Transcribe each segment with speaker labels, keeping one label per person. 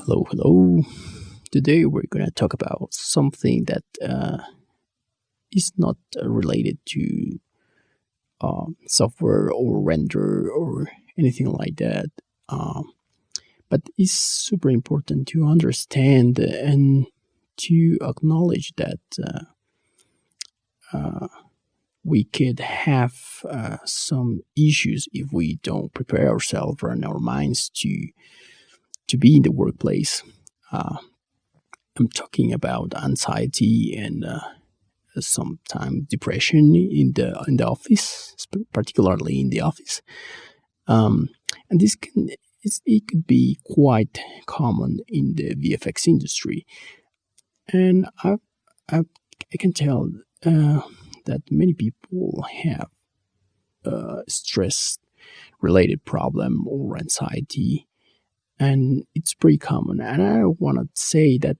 Speaker 1: Hello, hello. Today we're going to talk about something that is not related to software or render or anything like that, um, but is super important to understand and to acknowledge that uh, we could have some issues if we don't prepare ourselves and our minds to be in the workplace. Uh, I'm talking about anxiety and sometimes depression in the office, particularly in the office. Um, and it could be quite common in the VFX industry. And I, I can tell that many people have stress related problem or anxiety, and it's pretty common. And I don't want to say that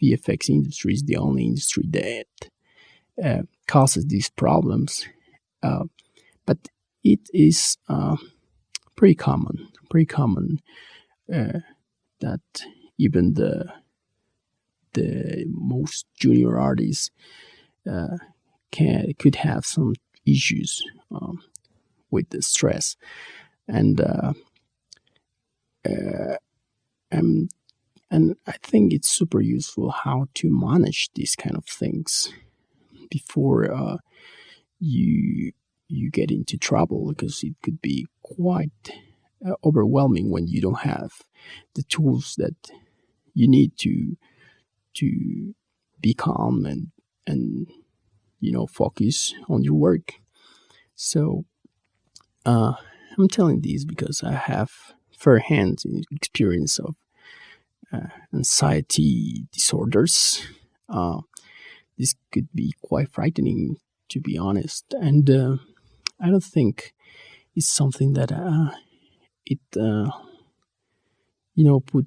Speaker 1: VFX industry is the only industry that causes these problems, uh, but it is pretty common uh, that even the most junior artists uh, could have some issues with the stress, and uh, and and I think it's super useful how to manage these kind of things before you you get into trouble, because it could be quite overwhelming when you don't have the tools that you need to be calm and focus on your work. So uh, I'm telling this because I have first-hand experience of anxiety disorders. Uh, this could be quite frightening, to be honest, and I don't think it's something that it put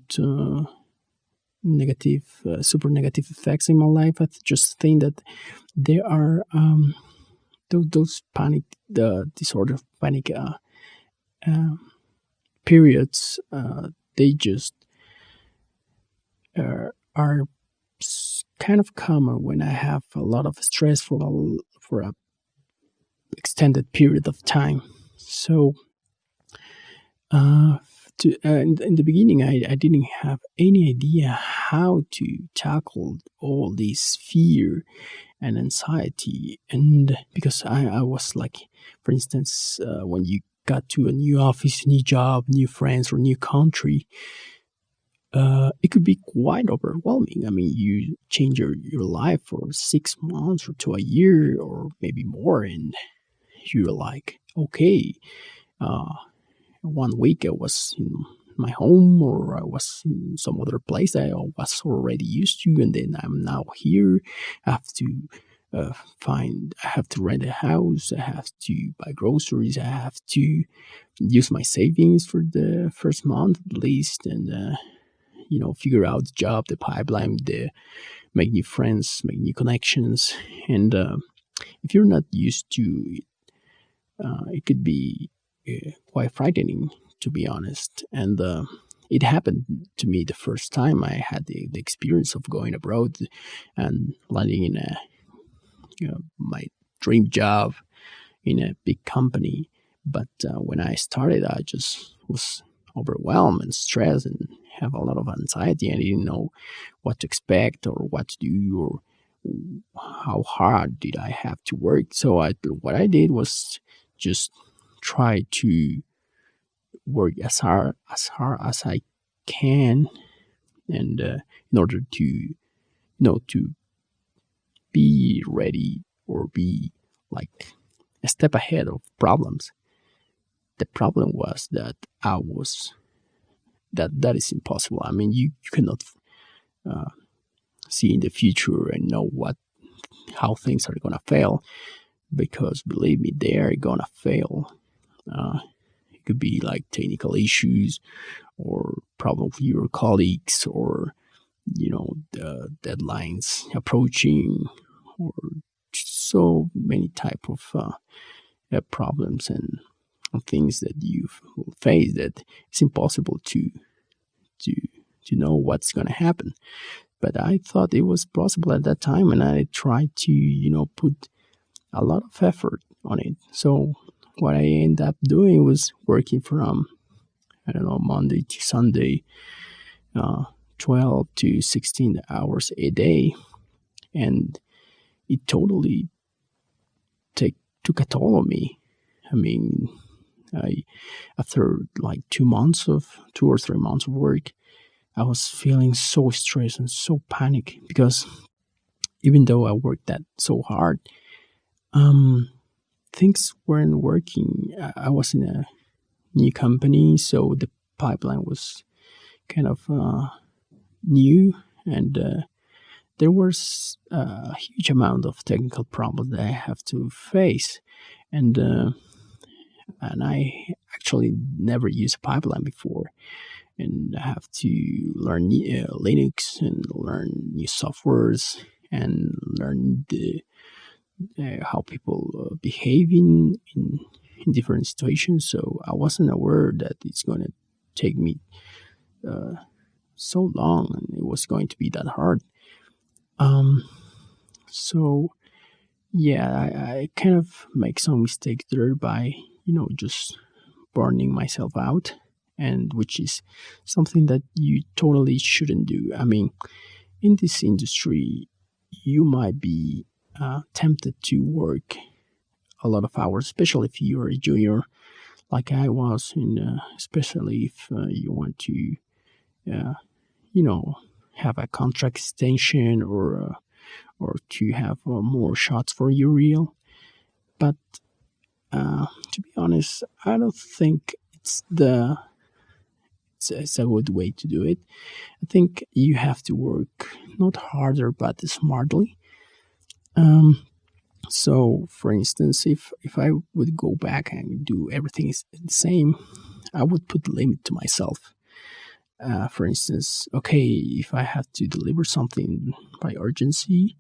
Speaker 1: super negative effects in my life. I just think that there are those panic, the disorder of panic uh, periods. They just are kind of common when I have a lot of stress for a extended period of time. So in the beginning, I didn't have any idea how to tackle all this fear and anxiety. And because I was like, for instance, when you got to a new office, new job, new friends, or new country, it could be quite overwhelming. I mean, you change your life for 6 months or to a year or maybe more, and you're like, okay, uh, one week I was in my home or I was in some other place I was already used to, and then I'm now here. I have to I have to rent a house, I have to buy groceries, I have to use my savings for the first month at least, and figure out the job, the pipeline, the make new friends, make new connections. And if you're not used to it, it could be quite frightening, to be honest. And it happened to me the first time I had the experience of going abroad and landing in my dream job in a big company. But when I started, I just was overwhelmed and stressed and have a lot of anxiety. I didn't know what to expect or what to do or how hard did I have to work. So what I did was just try to work as hard as I can, and in order to be ready or be like a step ahead of problems. The problem was that that is impossible. I mean, you cannot uh, see in the future and know how things are gonna fail, because believe me, they are gonna fail. It could be like technical issues or problem with your colleagues, or the deadlines approaching, or so many type of problems and things that you face that it's impossible to to know what's going to happen. But I thought it was possible at that time, and I tried to, put a lot of effort on it. So what I ended up doing was working from, I don't know, Monday to Sunday, uh, 12 to 16 hours a day. And it totally took a toll on me. I mean, after like 2 or 3 months of work, I was feeling so stressed and so panic because even though I worked that so hard, um, things weren't working. I was in a new company, so the pipeline was kind of new, and there was a huge amount of technical problems that I have to face, and I actually never used a pipeline before, and I have to learn Linux and learn new softwares and learn how people behave in different situations. So I wasn't aware that it's going to take me uh, so long and it was going to be that hard. Um, so yeah, I kind of make some mistakes there by, just burning myself out, and which is something that you totally shouldn't do. I mean, in this industry, you might be tempted to work a lot of hours, especially if you're a junior, like I was, and especially if you want to, uh, you know, have a contract extension or to have more shots for your reel. But to be honest, I don't think it's a good way to do it. I think you have to work not harder but smartly. Um, so, for instance, if I would go back and do everything the same, I would put limit to myself. For instance, okay, if I have to deliver something by urgency,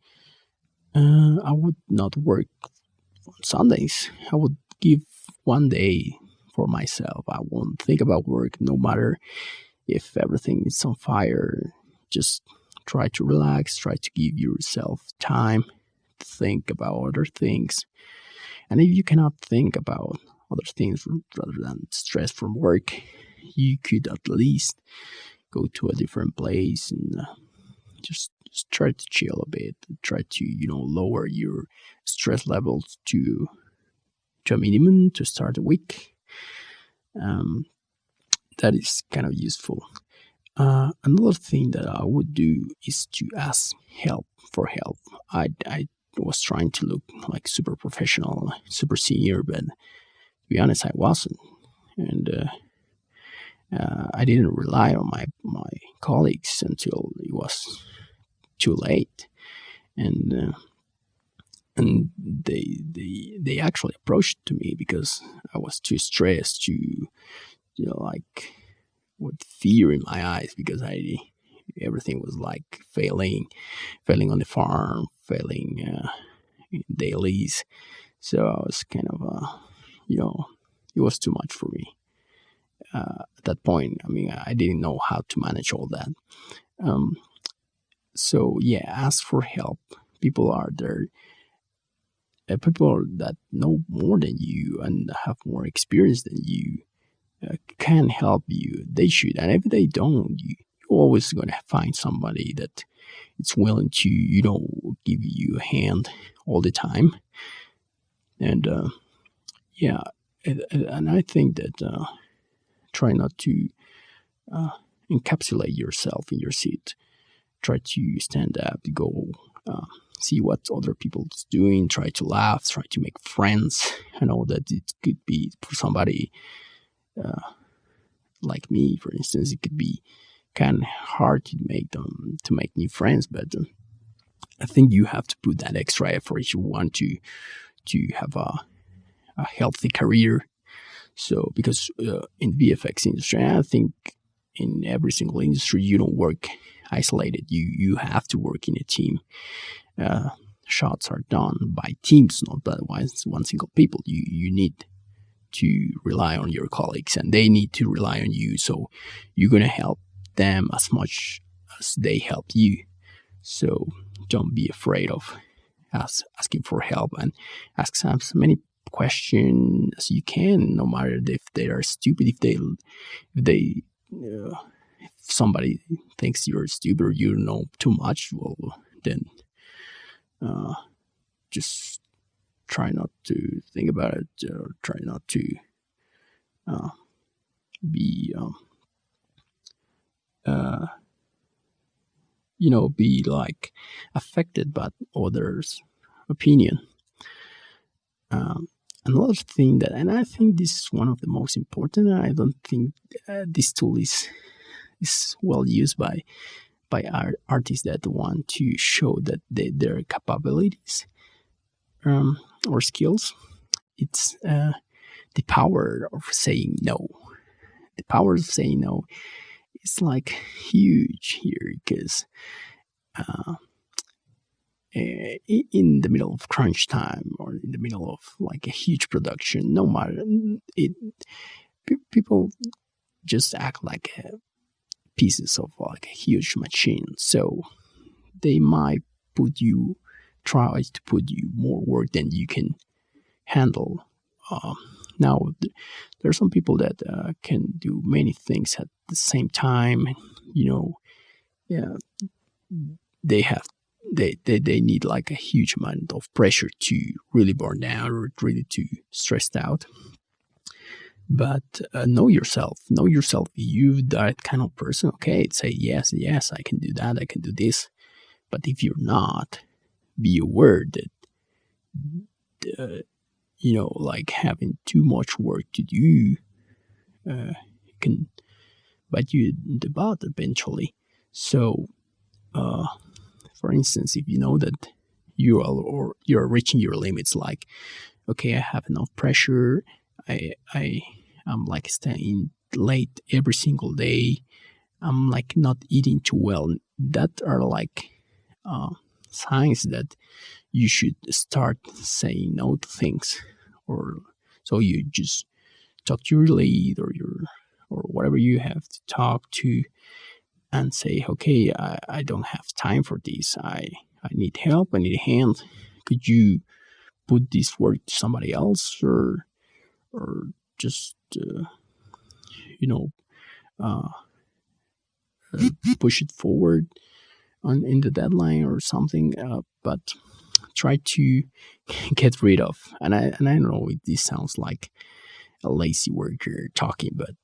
Speaker 1: I would not work on Sundays. I would give one day for myself. I won't think about work, no matter if everything is on fire. Just try to relax, try to give yourself time to think about other things. And if you cannot think about other things rather than stress from work, you could at least go to a different place and just try to chill a bit. Try to lower your stress levels to a minimum to start the week. Um, that is kind of useful. Another thing that I would do is to ask for help. I was trying to look like super professional, super senior, but to be honest, I wasn't, and I didn't rely on my colleagues until it was too late, and they actually approached to me because I was too stressed to like with fear in my eyes because everything was like failing on the farm, failing in dailies. So I was kind of it was too much for me at that point. I mean, I didn't know how to manage all that. Um, so yeah, ask for help. People are there. People that know more than you and have more experience than you can help you. They should, and if they don't, you're always going to find somebody that is willing to, give you a hand all the time. And yeah, and I think that try not to encapsulate yourself in your seat. Try to stand up, go see what other people is doing. Try to laugh. Try to make friends. I know that it could be for somebody like me, for instance, it could be kind of hard to make new friends. But I think you have to put that extra effort if you want to have a healthy career. So because in VFX industry, I think in every single industry, you don't work isolated. You have to work in a team. Shots are done by teams, not by one single people. You need to rely on your colleagues, and they need to rely on you. So you're gonna help them as much as they help you. So don't be afraid of asking for help, and ask as many questions as you can, no matter if they are stupid. If uh, if somebody thinks you're stupid or you know too much, well, then uh, just try not to think about it, or try not to uh, be uh, be like affected by others' opinion. Um, Another thing that, and I think this is one of the most important, and I don't think this tool is well used by artists that want to show that their capabilities or skills. It's the power of saying no. The power of saying no is like huge here, because uh, in the middle of crunch time, or in the middle of like a huge production, no matter it, people just act like pieces of like a huge machine. So they might try to put you more work than you can handle. Um, Now, there are some people that can do many things at the same time. Yeah, they have they need like a huge amount of pressure to really burn out, or really to stressed out. But know yourself. Know yourself. You that kind of person. Okay, say yes, yes, I can do that. I can do this. But if you're not, be aware that like having too much work to do can bite you in the butt eventually. So, for instance, if you know that you're reaching your limits, like, okay, I have enough pressure. I'm like staying late every single day. I'm like not eating too well. That are like uh, signs that you should start saying no to things. Or so you just talk to your lead, or whatever you have to talk to, and say, okay, I don't have time for this. I need help. I need a hand. Could you put this work to somebody else, or just you know uh, push it forward in the deadline or something? But try to get rid of. And I know this sounds like a lazy worker talking, but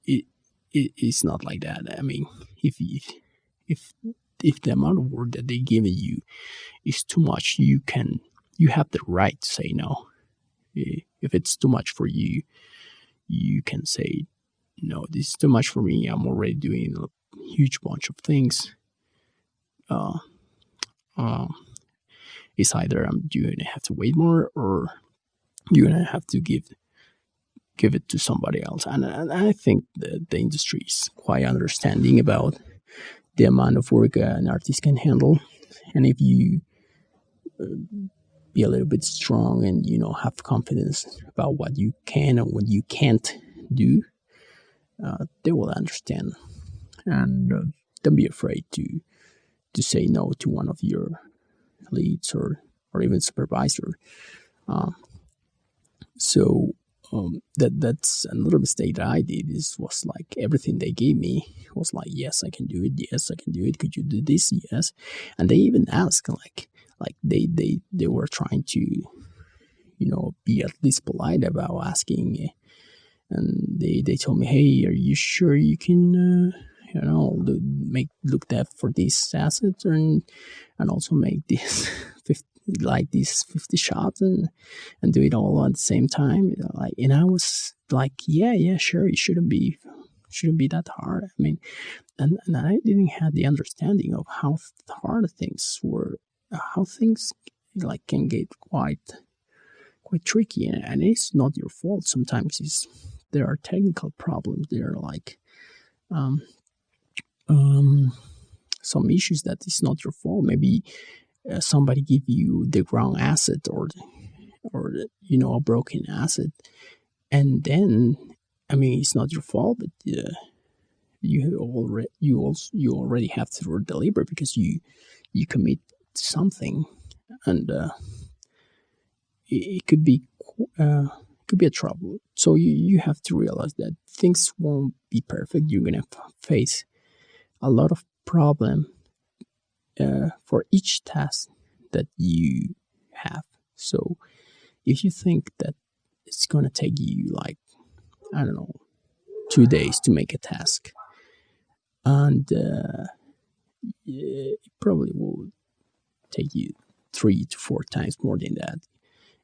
Speaker 1: it, it's not like that. I mean, if if if the amount of work that they giving you is too much, you have the right to say no. If it's too much for you, you can say no. This is too much for me. I'm already doing a huge bunch of things. Uh, uh, it's either you're gonna have to wait more, or you're gonna have to give it to somebody else. And I think the industry is quite understanding about the amount of work an artist can handle. And if you be a little bit strong, and have confidence about what you can and what you can't do, they will understand. And don't be afraid to say no to one of your leads, or even supervisor. Uh, so that's another mistake that I did. Is was like everything they gave me was like, yes, I can do it. Yes, I can do it. Could you do this? Yes. And they even asked, like they were trying to be at least polite about asking. And they told me, hey, are you sure you can look that for these assets, and also make this 50, like these 50 shots, and do it all at the same time. Like, and I was like, yeah, sure, it shouldn't be that hard. I mean, and I didn't have the understanding of how hard things were, how things like can get quite tricky. And it's not your fault. Sometimes there are technical problems. There are like um, some issues that is not your fault. Maybe somebody give you the wrong asset, or a broken asset, and then, I mean, it's not your fault, but you already have to deliver because you commit something, and it could be a trouble. So you have to realize that things won't be perfect. You're gonna face a lot of problem for each task that you have. So if you think that it's gonna take you like, I don't know, 2 days to make a task, and it probably will take you 3 to 4 times more than that,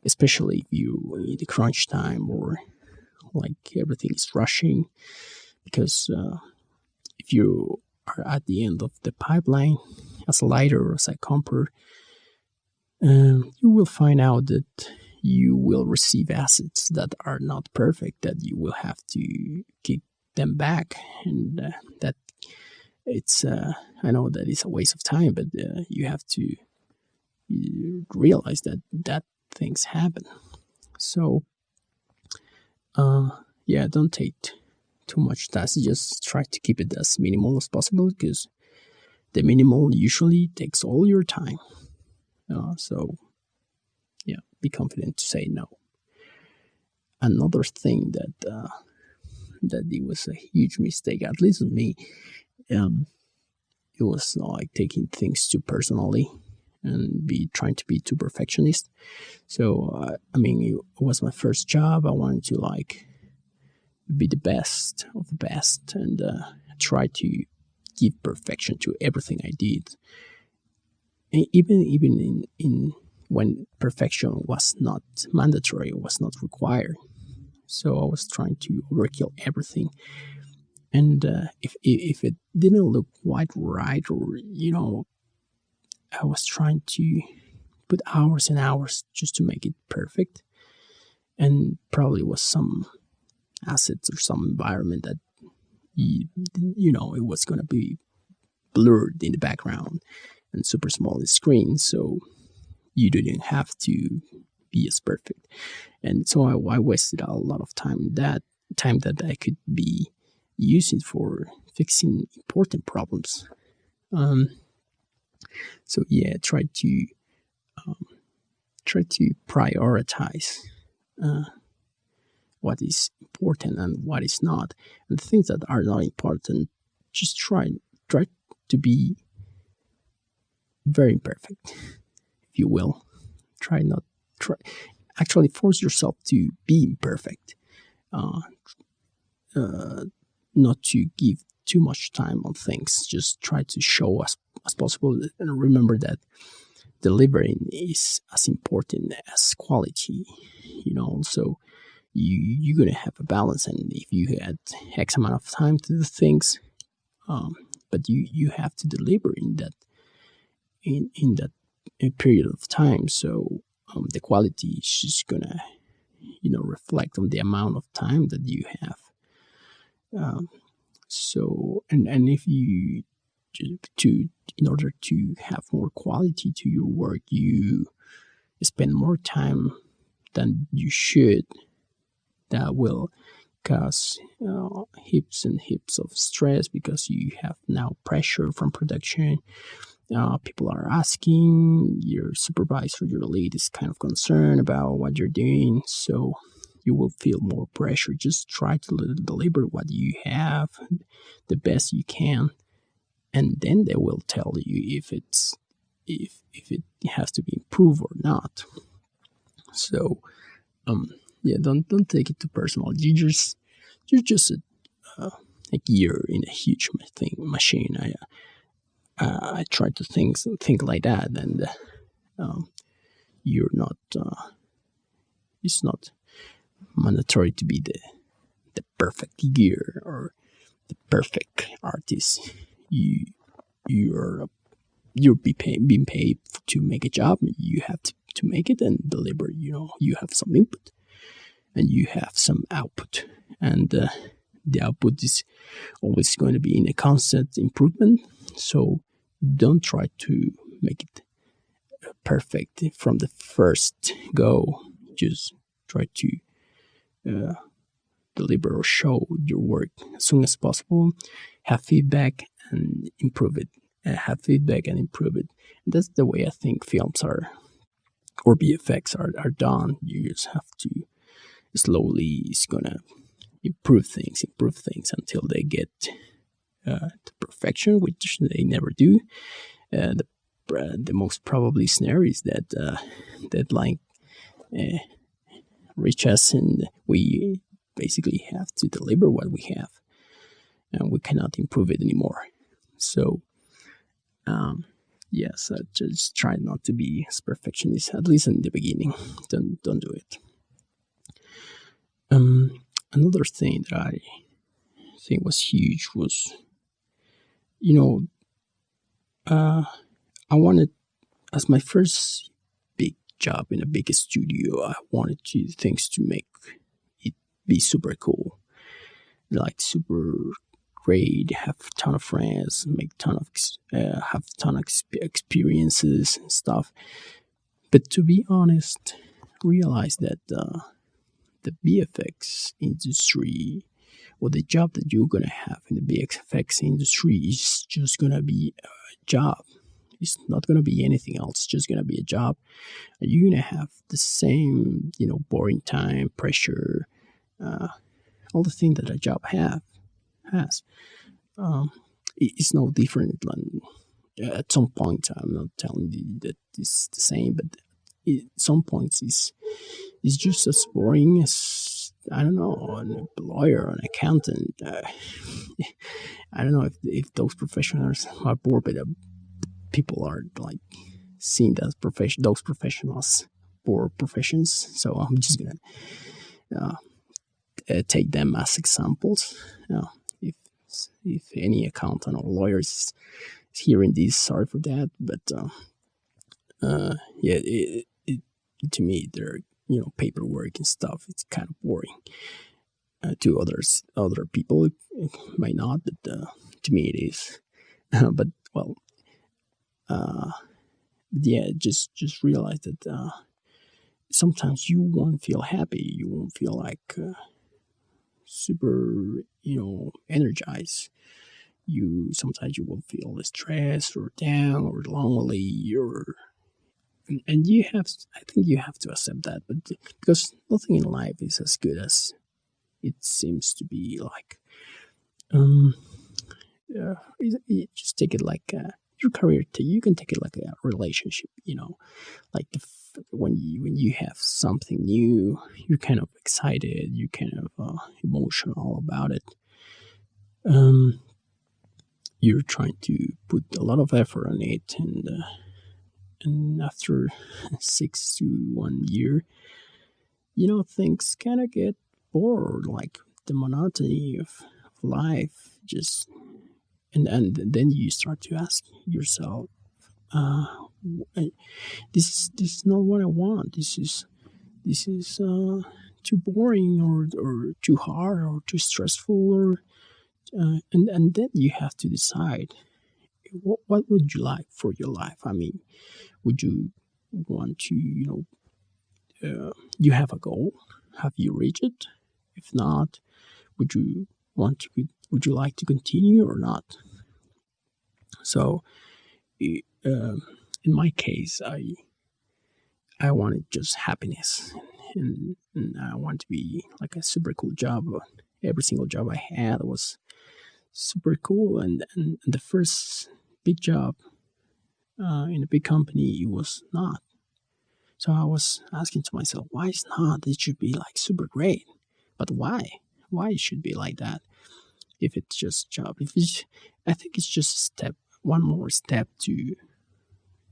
Speaker 1: especially if you in the crunch time, or like everything is rushing. Because if you are at the end of the pipeline as a lighter or as a comper, you will find out that you will receive assets that are not perfect, that you will have to kick them back, and that it's I know that it's a waste of time, but you have to realize that things happen. So yeah, don't take too much tasks. Just try to keep it as minimal as possible, because the minimal usually takes all your time. So yeah, be confident to say no. Another thing that it was a huge mistake, at least with me, it was like taking things too personally and be trying to be too perfectionist. So I mean, it was my first job. I wanted to like be the best of the best, and try to give perfection to everything I did. And even in when perfection was not mandatory, was not required. So I was trying to overkill everything, and if it didn't look quite right, or I was trying to put hours and hours just to make it perfect, and probably was some assets or some environment that it was going to be blurred in the background and super small in the screen, so you didn't have to be as perfect. And so I wasted a lot of time that I could be using for fixing important problems. Um, so yeah, try to prioritize what is important and what is not, and the things that are not important, just try to be very imperfect, if you will. Try not try Actually force yourself to be imperfect, uh, not to give too much time on things. Just try to show as possible, and remember that delivering is as important as quality. So you're gonna have a balance, and if you had X amount of time to do things, but you have to deliver in that period of time. So the quality is just gonna reflect on the amount of time that you have. So and if you to in order to have more quality to your work, you spend more time than you should. That will cause heaps and heaps of stress, because you have now pressure from production. People are asking, your supervisor, your lead is kind of concerned about what you're doing, so you will feel more pressure. Just try to deliver what you have the best you can, and then they will tell you if it has to be improved or not. So yeah, don't take it too personal. You're just a gear in a huge machine. I try to think like that, and you're not. It's not mandatory to be the perfect gear or the perfect artist. You're being paid to make a job. You have to make it and deliver. You have some input and you have some output, and the output is always going to be in a constant improvement. So don't try to make it perfect from the first go. Just try to deliver or show your work as soon as possible, have feedback and improve it. Have feedback and improve it. And that's the way I think films are, or VFX are done. You just have to slowly, it's gonna improve things until they get to perfection, which they never do. The most probably scenario is that deadline uh, reaches and we basically have to deliver what we have, and we cannot improve it anymore. So yes, I just try not to be as perfectionist, at least in the beginning. Don't do it. Another thing that I think was huge was, you know, I wanted, as my first big job in a big studio, I wanted things to make it be super cool, like super great, have a ton of friends, make ton of have a ton of experiences and stuff. But to be honest, realize that the VFX industry, or the job that you're gonna have in the VFX industry, is just gonna be a job. It's not gonna be anything else. It's just gonna be a job. And you're gonna have the same, boring time, pressure, all the things that a job has. It's no different than at some point. I'm not telling you that it's the same, but at some points it's just as boring as, I don't know, a lawyer, an accountant. I don't know if those professionals are bored, but people are like seeing those professionals for professions. So I'm just gonna take them as examples. If if any accountant or lawyers is hearing this, sorry for that. But yeah, to me, they're paperwork and stuff. It's kind of boring. To other people, it might not, but to me, it is. But well, yeah, just realize that sometimes you won't feel happy. You won't feel like super, energized. Sometimes you will feel stressed or down or lonely, or and you have. I think you have to accept that, but because nothing in life is as good as it seems to be. Like, just take it like your career. You can take it like a relationship. Like when you have something new, you're kind of excited. You're kind of emotional about it. You're trying to put a lot of effort on it, and after 6 to 1 year, things kind of get bored, like the monotony of life. Just and then you start to ask yourself, uh, this is not what I want. This is too boring, or too hard, or too stressful, or and then you have to decide what would you like for your life. I mean, would you want to, you have a goal? Have you reached it? If not, would you would you like to continue or not? So, in my case, I wanted just happiness, and I want to be like a super cool job. Every single job I had was super cool, and the first big job in a big company, it was not. So I was asking to myself, why is not? It should be like super great, but why? Why it should be like that? If it's just job, I think it's just a step, one more step to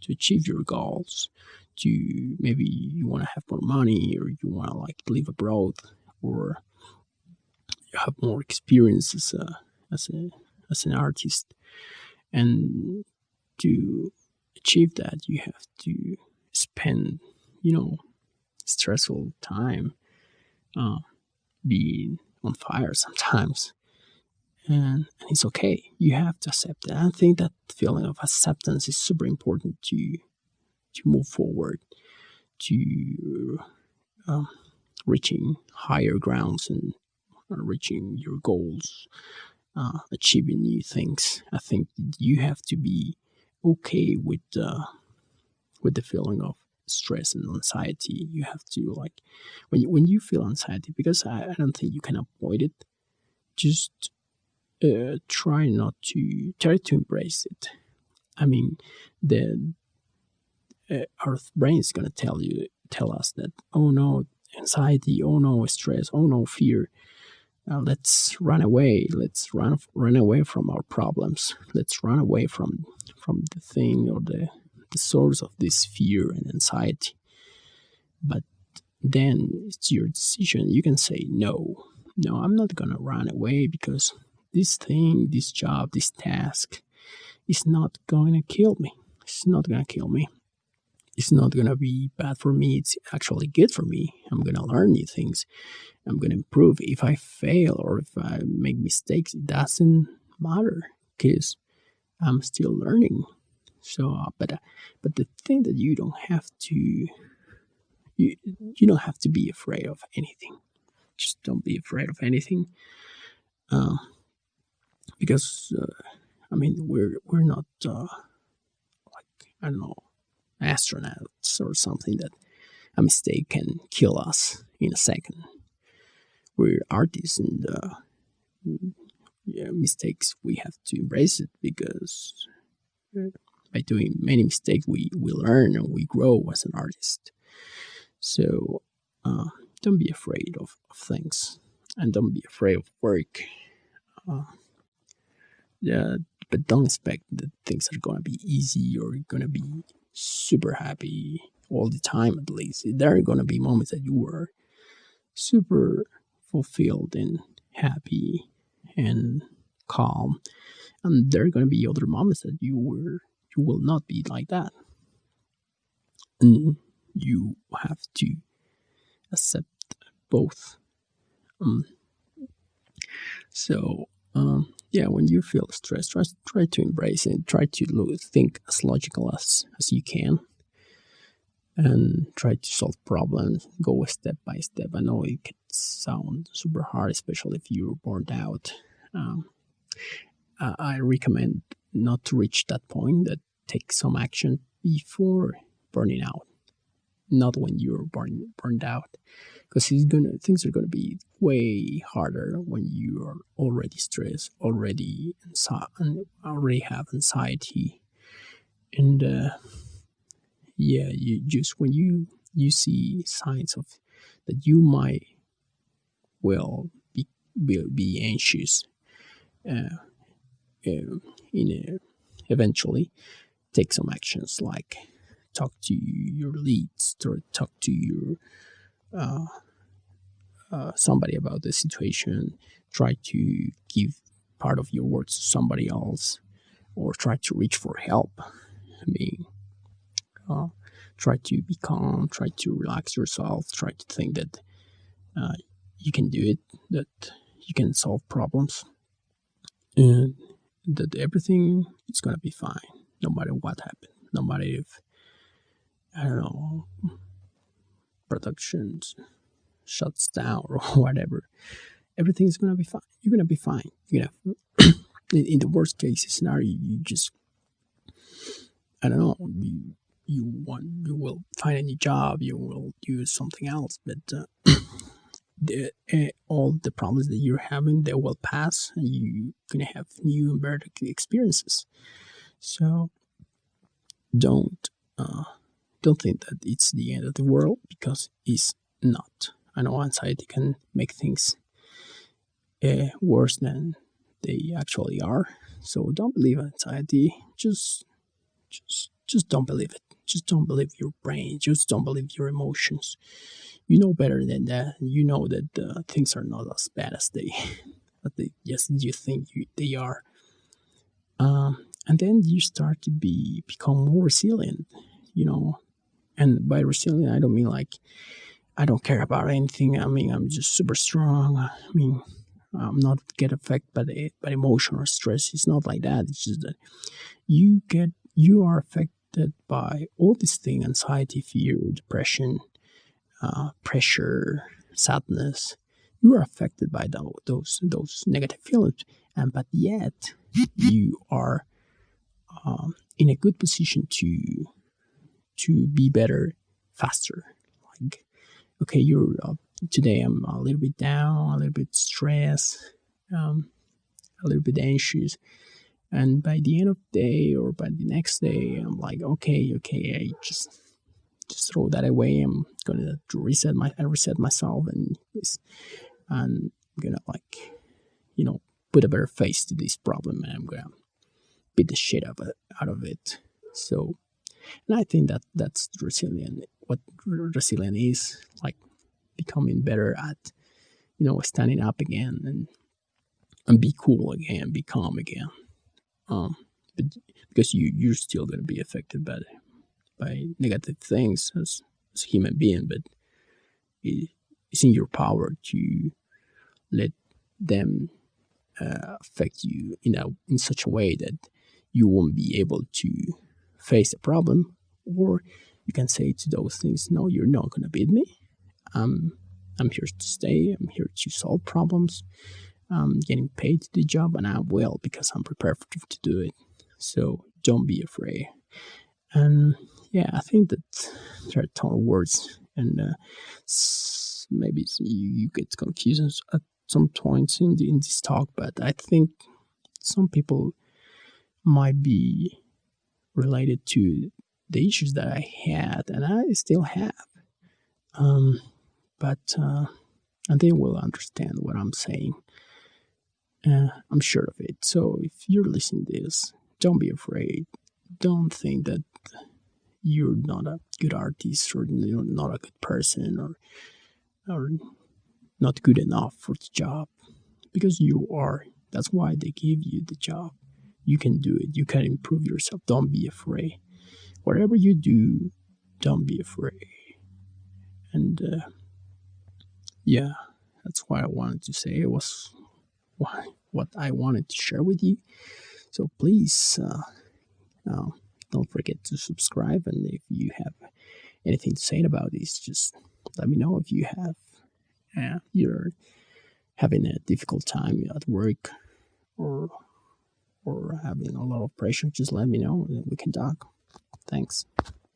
Speaker 1: achieve your goals. To maybe you want to have more money, or you want to like live abroad, or you have more experience as a as an artist. And to achieve that, you have to spend, stressful time, uh, being on fire sometimes, and it's okay. You have to accept that. I think that feeling of acceptance is super important to move forward, to reaching higher grounds, and reaching your goals, achieving new things. I think you have to be okay with the feeling of stress and anxiety. You have to like when you feel anxiety, because I don't think you can avoid it. Just try to embrace it. I mean, the our brain is gonna tell us that, oh no, anxiety, oh no, stress, oh no, fear. Let's run away. Let's run away from our problems. Let's run away from the thing or the source of this fear and anxiety. But then it's your decision. You can say no. No, I'm not gonna run away because this thing, this job, this task is not going to kill me. It's not gonna kill me. It's not gonna be bad for me. It's actually good for me. I'm gonna learn new things. I'm gonna improve. If I fail or if I make mistakes, it doesn't matter because I'm still learning. So, but the thing that you don't have to be afraid of anything. Just don't be afraid of anything, uh, because I mean we're not like, I don't know, astronauts or something that a mistake can kill us in a second. We're artists, and yeah, mistakes, we have to embrace it, because by doing many mistakes we learn and we grow as an artist. So don't be afraid of things, and don't be afraid of work. Uh, yeah, but don't expect that things are gonna be easy or gonna be super happy all the time. At least there are gonna be moments that you were super fulfilled and happy and calm, and there are gonna be other moments that you will not be like that, and you have to accept both. Um, yeah, when you feel stressed, try to embrace it. Try to think as logical as you can, and try to solve problems. Go step by step. I know it can sound super hard, especially if you're burned out. Um, I recommend not to reach that point. That take some action before burning out, not when you're burned out, because things are gonna be way harder when you are already stressed, and already have anxiety, and yeah, you just when you see signs of that you might well be anxious, uh, in eventually take some actions, like talk to your leads, or talk to your somebody about the situation. Try to give part of your words to somebody else, or try to reach for help. I mean, uh, try to be calm, try to relax yourself, try to think that uh, you can do it, that you can solve problems, and that everything is going to be fine, no matter what happens, no matter if, I don't know, productions shuts down or whatever. Everything's gonna be fine. You're gonna be fine. In the worst case scenario, you just, I don't know, you will find a new job, you will do something else, but all the problems that you're having, they will pass, and you're gonna have new and better experiences. So don't uh, don't think that it's the end of the world, because it's not. I know anxiety can make things worse than they actually are. So don't believe anxiety. Just don't believe it. Just don't believe your brain. Just don't believe your emotions. You know better than that. You know that things are not as bad as yes, you think they are. And then you start to become more resilient. You know, and by resilient, I don't mean like I don't care about anything. I mean, I'm just super strong. I mean, I'm not get affected by emotion or stress. It's not like that. It's just that you are affected by all these things: anxiety, fear, depression, pressure, sadness. you are affected by those negative feelings, and but yet you are in a good position to be better faster. Like, okay, you're today I'm a little bit down, a little bit stressed, a little bit anxious, and by the end of the day or by the next day, I'm like, okay, I just throw that away. I'm gonna I reset myself, and I'm gonna, like, put a better face to this problem, and I'm gonna beat the shit out of it. So, and I think that's resilient. What resilient is, like, becoming better at, standing up again, and be cool again, be calm again. Um, but because you're still gonna be affected by negative things as a human being, but it's in your power to let them affect you in such a way that you won't be able to face the problem, or you can say to those things, "No, you're not gonna beat me. I'm I'm here to stay. I'm here to solve problems. I'm getting paid to do the job, and I will because I'm prepared to do it. So don't be afraid." And yeah, I think that there are a ton of words, and maybe you get confused at some points in this talk, but I think some people might be related to the issues that I had and I still have. Um, but and they will understand what I'm saying. I'm sure of it. So if you're listening to this, don't be afraid. Don't think that you're not a good artist, or you're not a good person, or not good enough for the job, because you are. That's why they gave you the job. You can do it. You can improve yourself. Don't be afraid. Whatever you do, don't be afraid. And yeah, that's why I wanted to say it was what I wanted to share with you. So please, uh, don't forget to subscribe. And if you have anything to say about this, just let me know. If you have, you're having a difficult time at work, or having a lot of pressure, just let me know and we can talk. Thanks.